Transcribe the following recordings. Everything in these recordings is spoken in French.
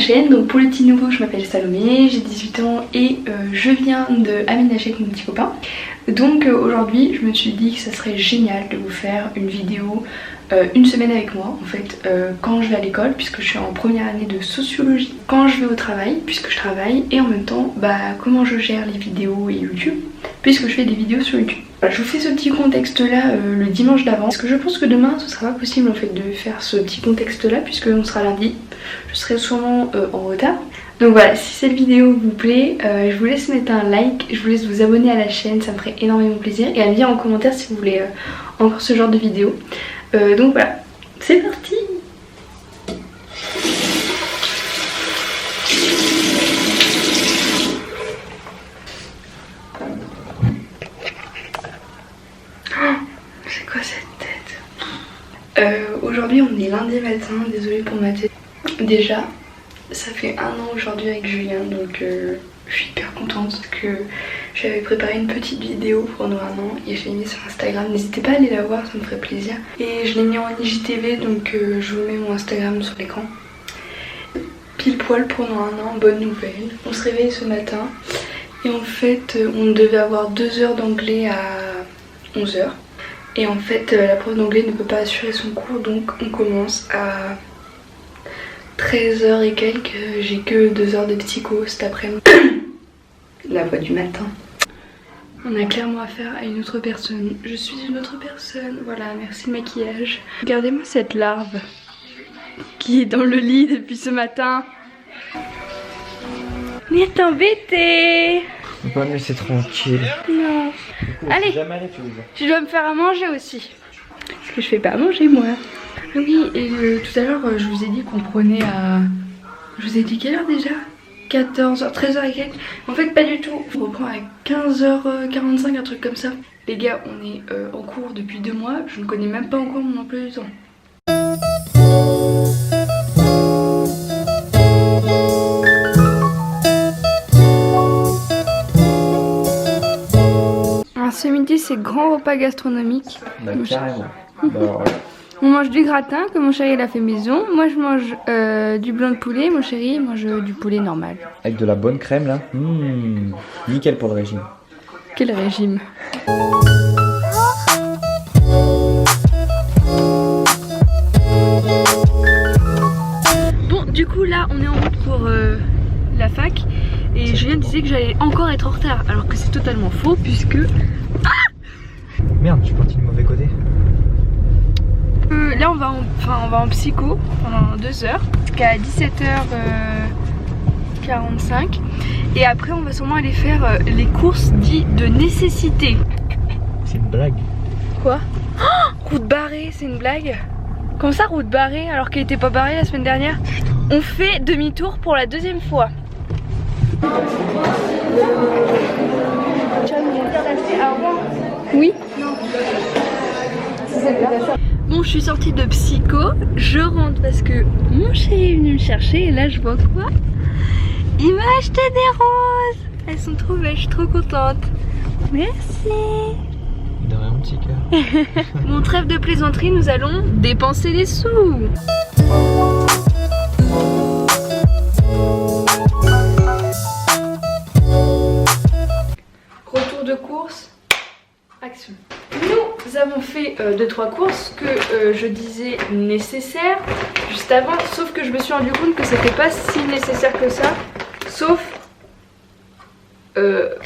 chaîne. Donc pour le petit nouveau, je m'appelle Salomé, j'ai 18 ans et je viens d'aménager avec mon petit copain. Donc aujourd'hui je me suis dit que ça serait génial de vous faire une vidéo une semaine avec moi en fait, quand je vais à l'école puisque je suis en première année de sociologie, quand je vais au travail puisque je travaille, et en même temps comment je gère les vidéos et YouTube puisque je fais des vidéos sur YouTube. Voilà, je vous fais ce petit contexte là le dimanche d'avant parce que je pense que demain ce sera pas possible en fait de faire ce petit contexte là puisque on sera lundi, je serai sûrement en retard. Donc voilà, si cette vidéo vous plaît, je vous laisse mettre un like, je vous laisse vous abonner à la chaîne, ça me ferait énormément plaisir, et à me dire en commentaire si vous voulez encore ce genre de vidéo. Donc voilà, c'est parti. C'est quoi cette tête? Aujourd'hui on est lundi matin, désolée pour ma tête. Déjà, ça fait 1 an aujourd'hui avec Julien, donc je suis hyper contente parce que j'avais préparé une petite vidéo pour nos 1 an et je l'ai mis sur Instagram. N'hésitez pas à aller la voir, ça me ferait plaisir. Et je l'ai mis en IGTV, donc je vous mets mon Instagram sur l'écran. Pile poil pour nos 1 an, bonne nouvelle. On se réveille ce matin et en fait on devait avoir 2 heures d'anglais à 11 h. Et en fait la prof d'anglais ne peut pas assurer son cours, donc on commence à 13 h et quelques. J'ai que 2 heures de psycho cet après-midi. La voix du matin. On a clairement affaire à une autre personne. Je suis une autre personne. Voilà, merci le maquillage. Regardez-moi cette larve qui est dans le lit depuis ce matin. Mais t'es embêtée. On peut pas me laisser tranquille. Non. Allez, tu dois me faire à manger aussi. Parce que je fais pas à manger moi. Oui, et tout à l'heure je vous ai dit qu'on prenait à... Je vous ai dit quelle heure déjà? 14h, 13h et quelques. En fait pas du tout, on reprend à 15h45, un truc comme ça. Les gars, on est en cours depuis 2 mois, je ne connais même pas encore mon emploi du temps. Alors ce midi c'est grand repas gastronomique. Bah carrément. Bah, on mange du gratin que mon chéri l'a fait maison. Moi je mange du blanc de poulet, mon chéri mange du poulet normal. avec de la bonne crème là. Nickel pour le régime. Quel régime? Bon du coup là on est en route pour la fac. Et Julien disait que j'allais encore être en retard. Alors que c'est totalement faux puisque... Merde, je suis parti du mauvais côté. Là on va en psycho pendant 2 heures jusqu'à 17h45 et après on va sûrement aller faire les courses dites de nécessité. C'est une blague. Quoi? Oh, route barrée, c'est une blague? Comment ça route barrée alors qu'elle était pas barrée la semaine dernière? On fait demi-tour pour la 2e fois. Oui. Bon, je suis sortie de psycho, je rentre parce que mon chéri est venu me chercher et là je vois quoi? Il m'a acheté des roses. Elles sont trop belles, je suis trop contente. Merci. De rien, mon petit cœur. Mon trêve de plaisanterie, nous allons dépenser des sous. Retour de course, action. Nous avons fait 2-3 courses que je disais nécessaires juste avant, sauf que je me suis rendu compte que c'était pas si nécessaire que ça, sauf 2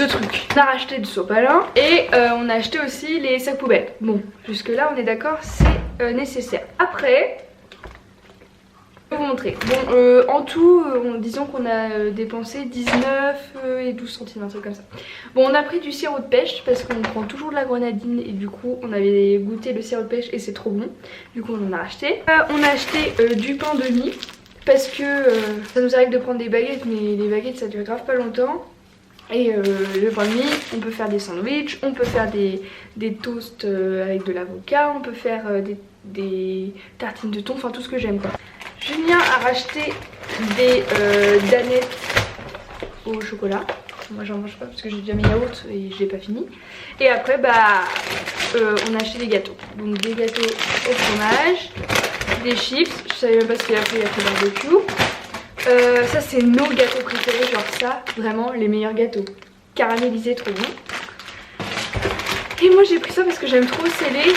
trucs. On a racheté du sopalin et on a acheté aussi les sacs poubelles. Bon, jusque là on est d'accord, c'est nécessaire. Après, je vais vous montrer. Bon, en tout, disons qu'on a dépensé 19 et 12 centimes, un truc comme ça. Bon, on a pris du sirop de pêche parce qu'on prend toujours de la grenadine et du coup on avait goûté le sirop de pêche et c'est trop bon. Du coup on en a acheté. On a acheté du pain de mie parce que ça nous arrive de prendre des baguettes, mais les baguettes ça dure grave pas longtemps. Et le pain de mie, on peut faire des sandwichs, on peut faire des toasts avec de l'avocat, on peut faire des tartines de thon, enfin tout ce que j'aime quoi. Julien a racheté des danettes au chocolat. Moi j'en mange pas parce que j'ai déjà mis yaourt et je l'ai pas fini. Et après on a acheté des gâteaux. Donc des gâteaux au fromage, des chips, je savais même pas ce qu'il a fait barbecue. Ça c'est nos gâteaux préférés, genre ça, vraiment les meilleurs gâteaux. Caramélisés, trop bon. Et moi j'ai pris ça parce que j'aime trop, c'est les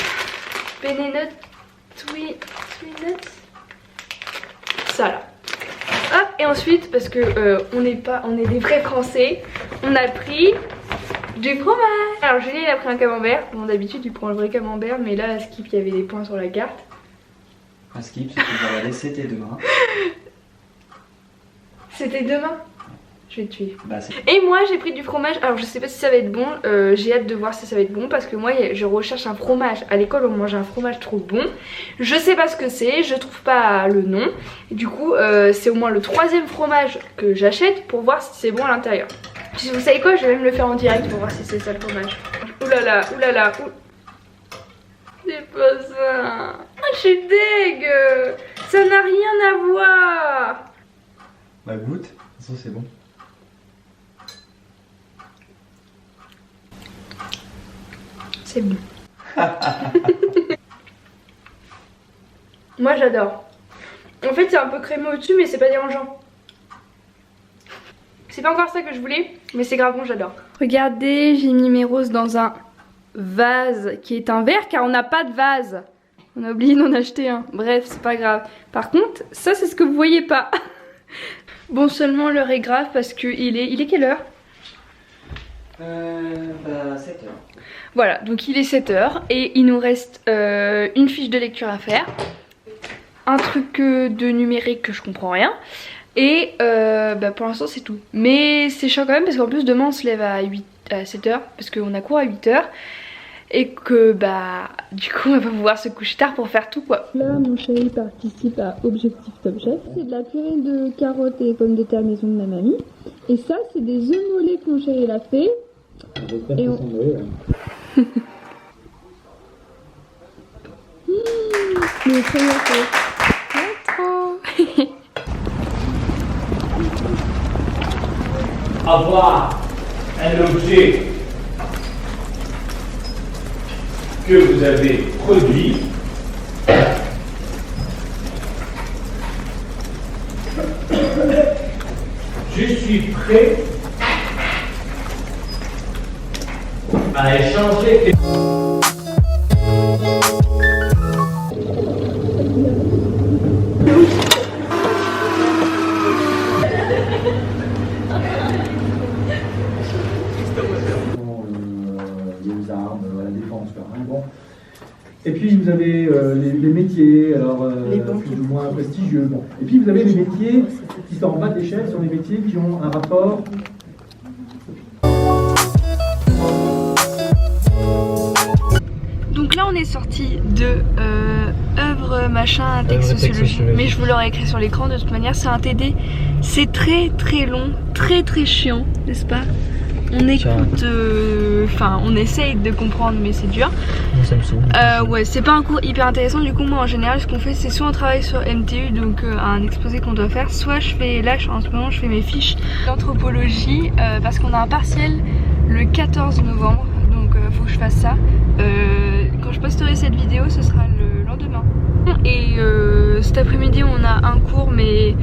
Benenut Tweet Nuts. Ça là. Hop, et ensuite parce que on est des vrais français, on a pris du fromage. Alors Julien il a pris un camembert. Bon d'habitude il prend le vrai camembert, mais là à Skip il y avait des points sur la carte. Un skip, c'est que j'aurais c'était demain. C'était demain. Je vais te tuer. Bah, et moi j'ai pris du fromage. Alors je sais pas si ça va être bon. J'ai hâte de voir si ça va être bon. Parce que moi je recherche un fromage. À l'école on mange un fromage trop bon. Je sais pas ce que c'est. Je trouve pas le nom. Et du coup c'est au moins le 3e fromage que j'achète pour voir si c'est bon à l'intérieur. Vous savez quoi, je vais même le faire en direct pour voir si c'est ça le fromage. Oulala, oulala, c'est pas ça. Je suis deg. Ça n'a rien à voir. bah goûte, de toute façon c'est bon. C'est bon. Moi j'adore. En fait c'est un peu crémeux au-dessus mais c'est pas dérangeant. C'est pas encore ça que je voulais, mais c'est grave bon, j'adore. Regardez, j'ai mis mes roses dans un vase qui est un verre car on n'a pas de vase. On a oublié d'en acheter un. Bref, c'est pas grave. Par contre, ça c'est ce que vous voyez pas. Bon, seulement l'heure est grave parce que il est quelle heure? Bah 7h. Voilà, donc il est 7h et il nous reste une fiche de lecture à faire. Un truc de numérique que je comprends rien. Et bah pour l'instant c'est tout. Mais c'est chiant quand même parce qu'en plus demain on se lève à 7h parce qu'on a cours à 8h. Et que bah du coup on va pas pouvoir se coucher tard pour faire tout quoi. Là mon chéri participe à Objectif Top Chef. C'est de la purée de carottes et pommes de terre maison de ma mamie. Et ça c'est des œufs mollets que mon chéri l'a fait. Et on... Mais très bien fait. Trop. Avoir un objet que vous avez produit je suis prêt à échanger. Les armes, la défense, bon. Et puis vous avez les métiers, alors plus ou moins prestigieux. Bon. Et puis vous avez les métiers qui sont en bas de l'échelle, sont les métiers qui ont un rapport. Donc là on est sorti de œuvre machin texte sociologie, mais je vous l'aurais écrit sur l'écran de toute manière, c'est un TD, c'est très très long, très très chiant, n'est-ce pas? On écoute, enfin on essaye de comprendre mais c'est dur. Ça me saoule. Ouais, c'est pas un cours hyper intéressant, du coup moi en général ce qu'on fait c'est soit on travaille sur MTU, donc un exposé qu'on doit faire, soit je fais, là en ce moment je fais mes fiches d'anthropologie parce qu'on a un partiel le 14 novembre, donc faut que je fasse ça. Quand je posterai cette vidéo ce sera le lendemain. Et cet après-midi on a un cours mais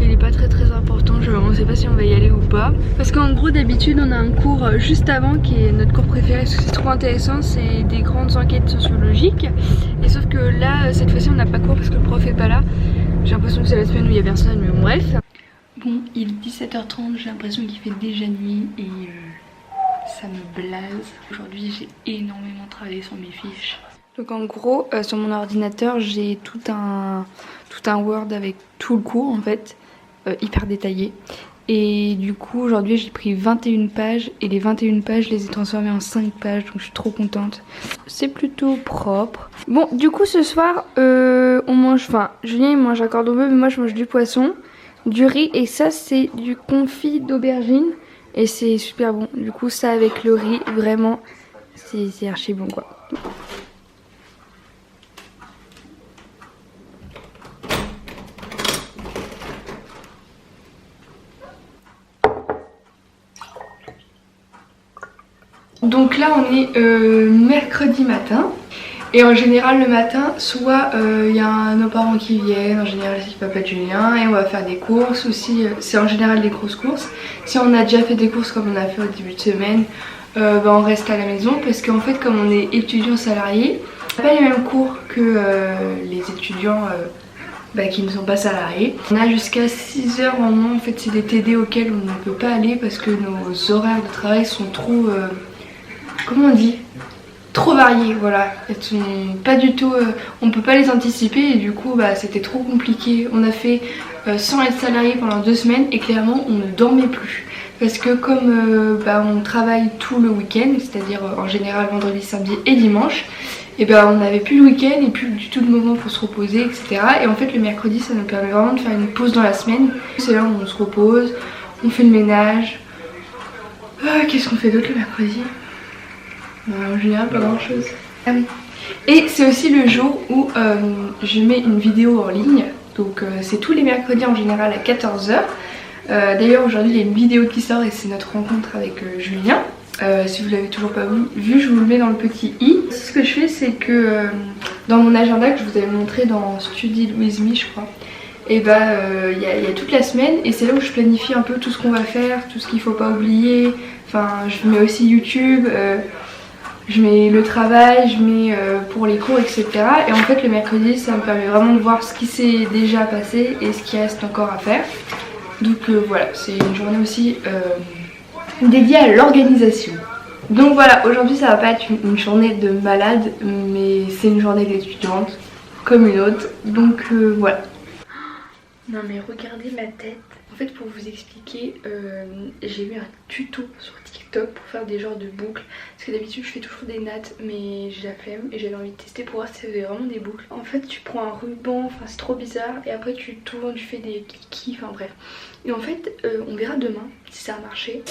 il est pas très important, on sait pas si on va y aller ou pas. Parce qu'en gros d'habitude on a un cours juste avant qui est notre cours préféré parce que c'est trop intéressant, c'est des grandes enquêtes sociologiques. Et sauf que là cette fois-ci on n'a pas cours parce que le prof est pas là. J'ai l'impression que c'est la semaine où il y a personne mais bon, bref. Bon il est 17h30, j'ai l'impression qu'il fait déjà nuit et ça me blase. Aujourd'hui j'ai énormément travaillé sur mes fiches. Donc en gros sur mon ordinateur j'ai tout un Word avec tout le cours en fait. Hyper détaillé et du coup aujourd'hui j'ai pris 21 pages et les 21 pages je les ai transformées en 5 pages donc je suis trop contente, c'est plutôt propre. Bon du coup ce soir on mange, enfin Julien il mange un cordon bleu mais moi je mange du poisson, du riz et ça c'est du confit d'aubergine et c'est super bon, du coup ça avec le riz vraiment c'est archi bon quoi. Donc là on est mercredi matin Et en général le matin, soit il y a nos parents qui viennent, en général c'est papa de Julien, et on va faire des courses aussi, c'est en général des grosses courses. Si on a déjà fait des courses comme on a fait au début de semaine, on reste à la maison parce qu'en fait comme on est étudiant salarié, on n'a pas les mêmes cours que les étudiants qui ne sont pas salariés. On a jusqu'à 6 heures en moins, en fait c'est des TD auxquels on ne peut pas aller parce que nos horaires de travail sont trop, comment on dit, trop variées, voilà. Elles sont pas du tout, on peut pas les anticiper et du coup c'était trop compliqué. On a fait sans être salarié pendant 2 semaines et clairement on ne dormait plus. Parce que comme on travaille tout le week-end, c'est-à-dire en général vendredi, samedi et dimanche, et on n'avait plus le week-end et plus du tout de moment pour se reposer, etc. Et en fait le mercredi ça nous permet vraiment de faire une pause dans la semaine. C'est là où on se repose, on fait le ménage. Qu'est-ce qu'on fait d'autre le mercredi? En général pas grand chose. Ah oui. Et c'est aussi le jour où je mets une vidéo en ligne. Donc c'est tous les mercredis en général à 14 h. D'ailleurs aujourd'hui il y a une vidéo qui sort et c'est notre rencontre avec Julien. Si vous l'avez toujours pas vu, je vous le mets dans le petit i. Ce que je fais c'est que dans mon agenda que je vous avais montré dans Study With Me je crois, et il y a toute la semaine et c'est là où je planifie un peu tout ce qu'on va faire, tout ce qu'il faut pas oublier. Enfin je mets aussi YouTube, je mets le travail, je mets pour les cours, etc. Et en fait le mercredi ça me permet vraiment de voir ce qui s'est déjà passé et ce qui reste encore à faire. Donc voilà, c'est une journée aussi dédiée à l'organisation. Donc voilà, aujourd'hui ça va pas être une journée de malade, mais c'est une journée d'étudiante comme une autre. Donc voilà. Non mais regardez ma tête. En fait pour vous expliquer, j'ai vu un tuto sur TikTok pour faire des genres de boucles. Parce que d'habitude je fais toujours des nattes mais j'ai la flemme et j'avais envie de tester pour voir si ça faisait vraiment des boucles. En fait tu prends un ruban, enfin c'est trop bizarre, et après tu tournes, tu fais des cliquis, enfin bref. Et en fait on verra demain si ça a marché.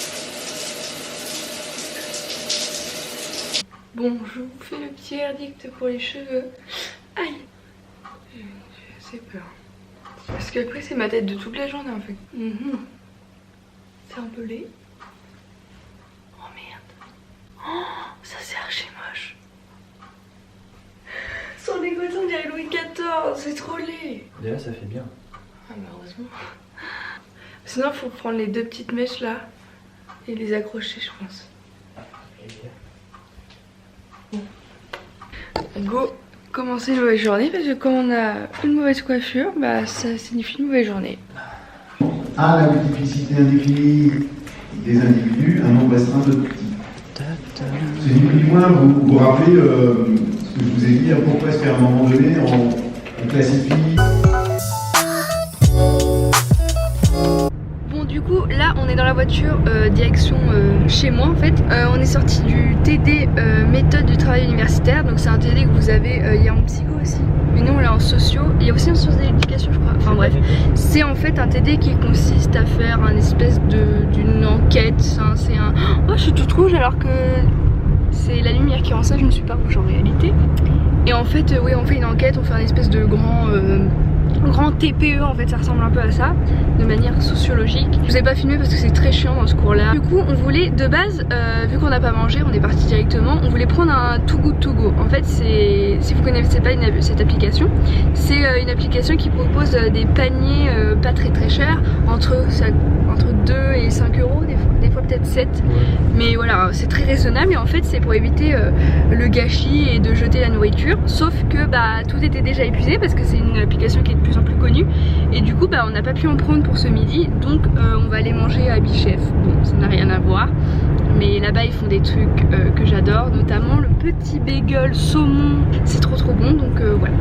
Bon, je vous fais le petit verdict pour les cheveux. Aïe, j'ai assez peur. Parce qu'après c'est ma tête de toute la journée en fait. C'est un peu laid. Oh merde. Oh, ça c'est archi moche. Sans dégoûter on dirait Louis XIV, c'est trop laid. Déjà ça fait bien. Ah bah heureusement. Sinon il faut prendre les 2 petites mèches là et les accrocher je pense. Bon. Go commencer une mauvaise journée parce que quand on a une mauvaise coiffure, ça signifie une mauvaise journée. À la multiplicité indéfinie des individus, un nombre restreint de petits. C'est ni plus ni moins vous rappelez ce que je vous ai dit, pourquoi est-ce qu'à un moment donné on classifie. Du coup là on est dans la voiture direction chez moi en fait. On est sorti du TD méthode du travail universitaire, donc c'est un TD que vous avez, il y a en psycho aussi, mais nous on l'a en sociaux, il y a aussi en sciences de l'éducation je crois, enfin bref. C'est en fait un TD qui consiste à faire un espèce d'une enquête, c'est un... Oh je suis toute rouge alors que c'est la lumière qui rend ça, je me suis pas rouge en réalité. Et en fait oui on fait une enquête, on fait un espèce de grand TPE en fait, ça ressemble un peu à ça, de manière sociologique. Je vous ai pas filmé parce que c'est très chiant dans ce cours là. Du coup on voulait de base, vu qu'on n'a pas mangé, on est parti directement, on voulait prendre un Too Good To Go. En fait c'est, si vous connaissez pas cette application, c'est une application qui propose des paniers pas très chers, entre 2 et 5 euros, des fois peut-être 7. Mais voilà, c'est très raisonnable et en fait c'est pour éviter le gâchis et de jeter la nourriture. Sauf que tout était déjà épuisé parce que c'est une application qui est de plus en plus connue. Et du coup on n'a pas pu en prendre pour ce midi. Donc on va aller manger à Bichef. Bon ça n'a rien à voir. Mais là-bas ils font des trucs que j'adore, notamment le petit bagel saumon. C'est trop bon, donc voilà.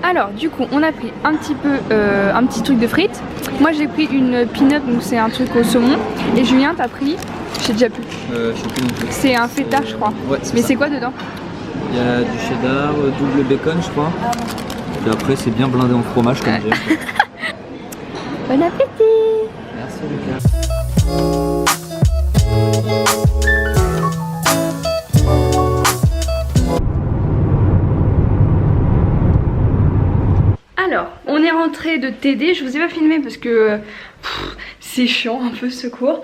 Alors du coup on a pris un petit truc de frites. Moi j'ai pris une peanut, donc c'est un truc au saumon. Et Julien t'as pris, je sais déjà plus. Je sais plus non plus. C'est un feta je crois. Ouais, mais c'est quoi dedans? Il y a du cheddar, double bacon je crois. Et après c'est bien blindé en fromage comme j'aime. Bon appétit. Merci Lucas. Alors, on est rentré de TD, je vous ai pas filmé parce que c'est chiant un peu ce cours.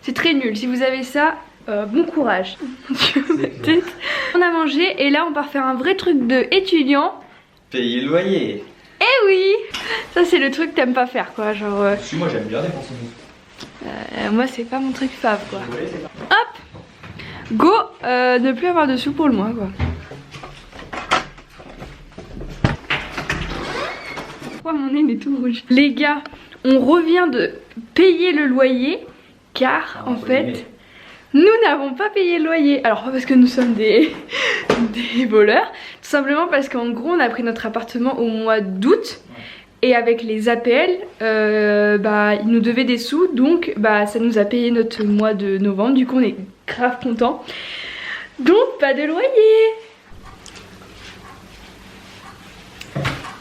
C'est très nul, si vous avez ça, bon courage. On a mangé et là on part faire un vrai truc de étudiant. Payer le loyer. Eh oui. Ça c'est le truc que t'aimes pas faire quoi, genre... Moi j'aime bien dépenser. moi c'est pas mon truc fave quoi. Hop. Go, ne plus avoir de sous pour le mois quoi. Pourquoi mon nez est tout rouge? Les gars, on revient de payer le loyer car en fait nous n'avons pas payé le loyer. Alors pas parce que nous sommes des voleurs, tout simplement parce qu'en gros on a pris notre appartement au mois d'août. Et avec les APL, ils nous devaient des sous, donc ça nous a payé notre mois de novembre. Du coup on est grave contents. Donc pas de loyer.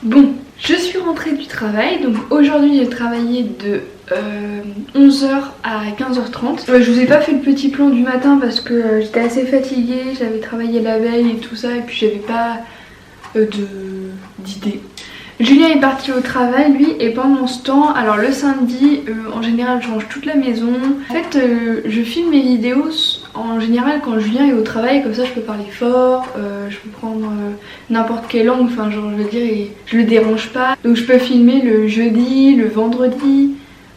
Bon, je suis rentrée du travail. Donc aujourd'hui j'ai travaillé de 11h à 15h30. Je vous ai pas fait le petit plan du matin parce que j'étais assez fatiguée. J'avais travaillé la veille et tout ça. Et puis j'avais pas d'idée. Julien est parti au travail lui et pendant ce temps, alors le samedi en général je range toute la maison. En fait je filme mes vidéos en général quand Julien est au travail, comme ça je peux parler fort, je peux prendre n'importe quelle langue, enfin genre je veux dire et je le dérange pas. Donc je peux filmer le jeudi, le vendredi.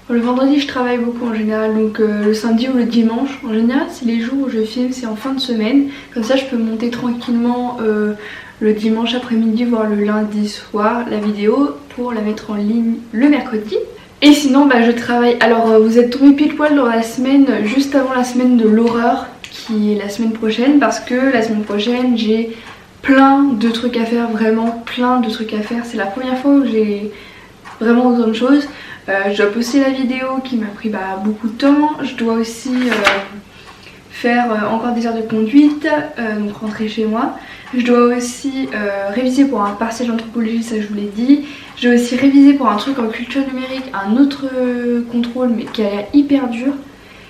Le vendredi je travaille beaucoup en général, donc le samedi ou le dimanche. En général c'est les jours où je filme, c'est en fin de semaine. Comme ça je peux monter tranquillement le dimanche après-midi voire le lundi soir la vidéo pour la mettre en ligne le mercredi. Et sinon je travaille, alors vous êtes tombé pile poil dans la semaine juste avant la semaine de l'horreur qui est la semaine prochaine, parce que la semaine prochaine j'ai plein de trucs à faire, vraiment plein de trucs à faire. C'est la première fois où j'ai vraiment autant de choses. Je dois poster la vidéo qui m'a pris beaucoup de temps, je dois aussi faire encore des heures de conduite, donc rentrer chez moi. Je dois aussi réviser pour un partiel d'anthropologie, ça je vous l'ai dit. Je dois aussi réviser pour un truc en culture numérique, un autre contrôle mais qui a l'air hyper dur.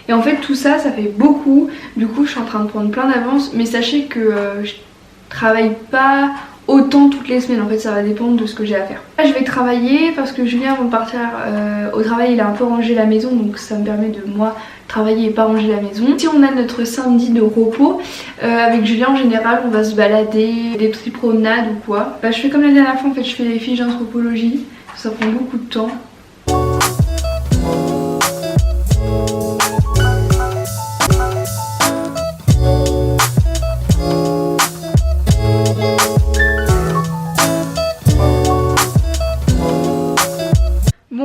Et en fait tout ça, ça fait beaucoup. Du coup je suis en train de prendre plein d'avance. Mais sachez que je travaille pas autant toutes les semaines, en fait ça va dépendre de ce que j'ai à faire. Là je vais travailler parce que Julien avant de partir au travail il a un peu rangé la maison, donc ça me permet de moi travailler et pas ranger la maison. Si on a notre samedi de repos, avec Julien en général on va se balader, des petites promenades ou quoi. Je fais comme la dernière fois en fait, je fais des fiches d'anthropologie, ça prend beaucoup de temps.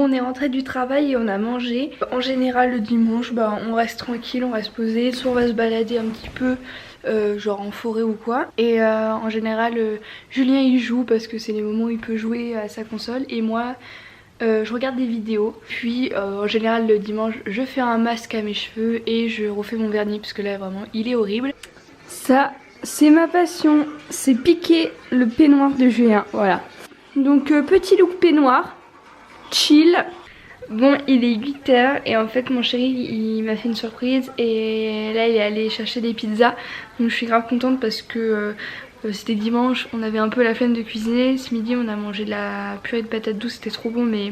On est rentré du travail et on a mangé. En général le dimanche on reste tranquille, on reste posé, soit on va se balader un petit peu genre en forêt ou quoi. Et en général Julien il joue parce que c'est les moments où il peut jouer à sa console. Et moi je regarde des vidéos. Puis en général le dimanche je fais un masque à mes cheveux et je refais mon vernis parce que là vraiment il est horrible. Ça c'est ma passion, c'est piquer le peignoir de Julien, voilà. Donc petit look peignoir chill. Bon il est 8h et en fait mon chéri il m'a fait une surprise et là il est allé chercher des pizzas. Donc je suis grave contente parce que c'était dimanche, on avait un peu la flemme de cuisiner. Ce midi on a mangé de la purée de patates douces, c'était trop bon, mais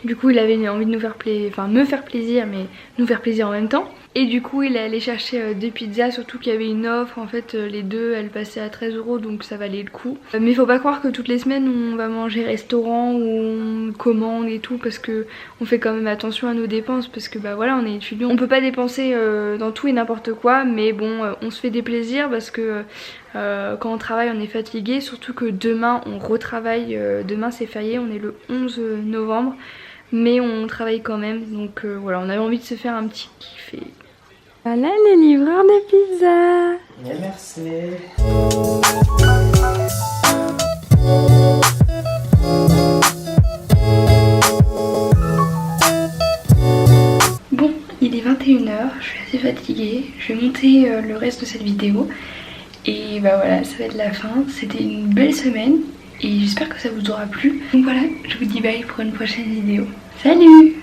du coup il avait envie de nous faire plaisir, enfin me faire plaisir mais nous faire plaisir en même temps. Et du coup il est allé chercher 2 pizzas, surtout qu'il y avait une offre, en fait les deux elles passaient à 13 € donc ça valait le coup. Mais faut pas croire que toutes les semaines on va manger restaurant ou on commande et tout, parce que on fait quand même attention à nos dépenses, parce que voilà on est étudiant, on peut pas dépenser dans tout et n'importe quoi, mais bon on se fait des plaisirs parce que quand on travaille on est fatigué, surtout que demain on retravaille, demain c'est férié, on est le 11 novembre. Mais on travaille quand même, donc voilà, on avait envie de se faire un petit kiff. Et... voilà les livreurs de pizza. Bien, merci. Bon, il est 21h, je suis assez fatiguée. Je vais monter le reste de cette vidéo. Et voilà, ça va être la fin. C'était une belle semaine. Et j'espère que ça vous aura plu. Donc voilà, je vous dis bye pour une prochaine vidéo. Salut!